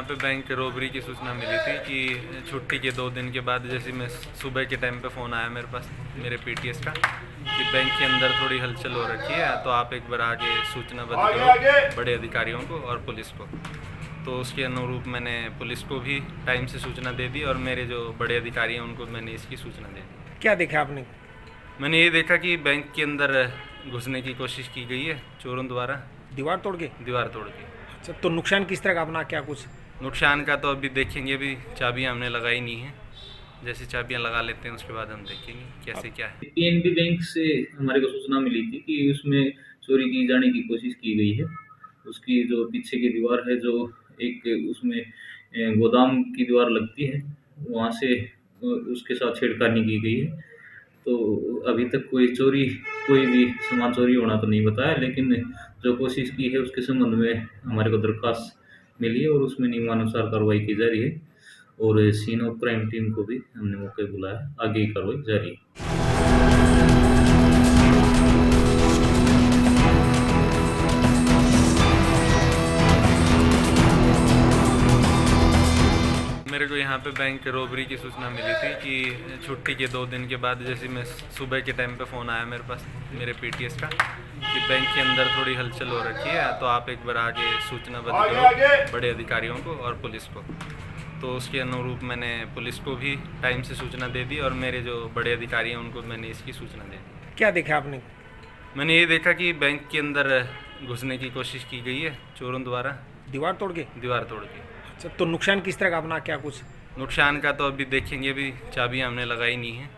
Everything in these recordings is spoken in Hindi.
पे बैंक रॉबरी की सूचना मिली थी कि छुट्टी के 2 दिन के बाद जैसे मैं सुबह के टाइम पे फ़ोन आया मेरे पास मेरे पीटीएस का कि बैंक के अंदर थोड़ी हलचल हो रखी है, तो आप एक बार आगे सूचनाबद्ध करो बड़े अधिकारियों को और पुलिस को। तो उसके अनुरूप मैंने पुलिस को भी टाइम से सूचना दे दी और मेरे जो बड़े अधिकारी हैं उनको मैंने इसकी सूचना दे दी। क्या देखा आपने? मैंने ये देखा कि बैंक के अंदर घुसने की कोशिश की गई है चोरों द्वारा, दीवार तोड़ के? दीवार तोड़ के। अच्छा, तो नुकसान किस तरह का अपना, क्या कुछ? नुकसान का तो अभी देखेंगे, अभी चाबियां हमने लगाई नहीं है, जैसे चाबियां लगा लेते हैं उसके बाद हम देखेंगे कैसे क्या है। पीएनबी बैंक से हमारे को सूचना मिली थी कि उसमें चोरी की जाने की कोशिश की गई है। उसकी जो पीछे की दीवार है, जो एक उसमें गोदाम की दीवार लगती है, वहाँ से उसके साथ छेड़खानी की गई है। तो अभी तक कोई भी सामान चोरी होना तो नहीं बताया, लेकिन जो कोशिश की है उसके संबंध में हमारे को दरख्वास्त मिली है और उसमें नियमानुसार कार्रवाई की जा रही है। और सीन ऑफ क्राइम टीम को भी हमने मौके पे बुलाया, आगे की कार्रवाई जारी है। मेरे को यहाँ पे बैंक रॉबरी की सूचना मिली थी कि छुट्टी के 2 दिन के बाद जैसे मैं सुबह के टाइम पे फ़ोन आया मेरे पास मेरे पीटीएस का कि बैंक के अंदर थोड़ी हलचल हो रखी है, तो आप एक बार आगे सूचनाबद्ध करो बड़े अधिकारियों को और पुलिस को। तो उसके अनुरूप मैंने पुलिस को भी टाइम से सूचना दे दी और मेरे जो बड़े अधिकारी हैं उनको मैंने इसकी सूचना दे दी। क्या देखा आपने? मैंने ये देखा कि बैंक के अंदर घुसने की कोशिश की गई है चोरों द्वारा, दीवार तोड़ के? दीवार तोड़ के। अच्छा, तो नुकसान किस तरह का अपना, क्या कुछ? नुकसान का तो अभी देखेंगे, अभी चाबियां हमने लगाई नहीं है,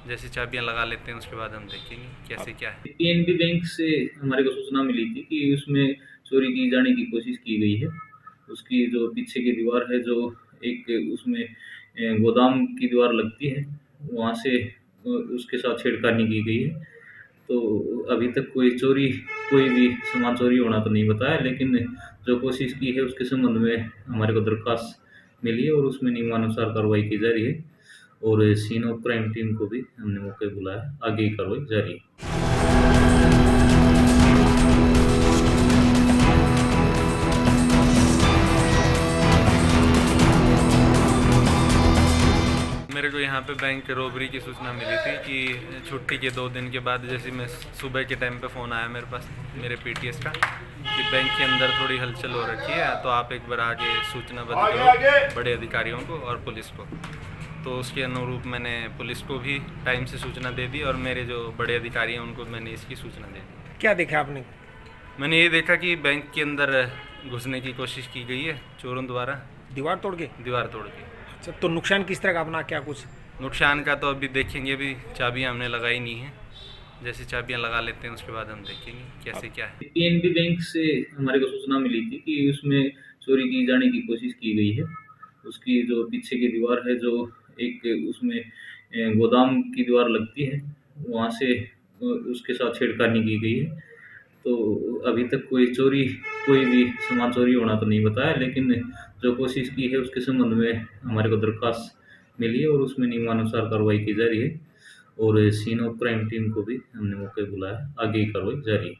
जैसे चाबियां लगा लेते हैं उसके बाद हम देखेंगे कैसे क्या है। पीएनबी बैंक से हमारे को सूचना मिली थी कि उसमें चोरी की जाने की कोशिश की गई है। उसकी जो पीछे की दीवार है, जो एक उसमें गोदाम की दीवार लगती है, वहाँ से उसके साथ छेड़खानी की गई है। तो अभी तक कोई भी सामान चोरी होना तो नहीं बताया, लेकिन जो कोशिश की है उसके संबंध में हमारे को दरख्वास्त मिली है और उसमें नियमानुसार कार्रवाई की जा रही है। और सीन ऑफ क्राइम टीम को भी हमने मौके पे बुलाया, आगे की कार्रवाई जारी है। मेरे को यहाँ पे बैंक रॉबरी की सूचना मिली थी कि छुट्टी के 2 दिन के बाद जैसे मैं सुबह के टाइम पे फ़ोन आया मेरे पास मेरे पीटीएस का कि बैंक के अंदर थोड़ी हलचल हो रखी है, तो आप एक बार आगे सूचनाबद्ध करो बड़े अधिकारियों को और पुलिस को। तो उसके अनुरूप मैंने पुलिस को भी टाइम से सूचना दे दी और मेरे जो बड़े अधिकारी हैं उनको मैंने इसकी सूचना दे दी। क्या देखा आपने? मैंने ये देखा कि बैंक के अंदर घुसने की कोशिश की गई है चोरों द्वारा, दीवार तोड़ के? दीवार तोड़ के। अच्छा, तो नुकसान किस तरह का अपना, क्या कुछ? नुकसान का तो अभी देखेंगे, अभी चाबियां हमने लगाई नहीं है, जैसे चाबियां लगा लेते हैं उसके बाद हम देखेंगे कैसे क्या है। पीएनबी बैंक से हमारे को सूचना मिली थी कि उसमें चोरी की जाने की कोशिश की गई है। उसकी जो पीछे की दीवार है, जो एक उसमें गोदाम की दीवार लगती है, वहाँ से उसके साथ छेड़खानी की गई है। तो अभी तक कोई भी सामान चोरी होना तो नहीं बताया, लेकिन जो कोशिश की है उसके संबंध में हमारे को दरख्वास्त मिली है और उसमें नियमानुसार कार्रवाई की जा रही है। और सीन ऑफ क्राइम टीम को भी हमने मौके पे बुलाया, आगे की कार्रवाई जारी है।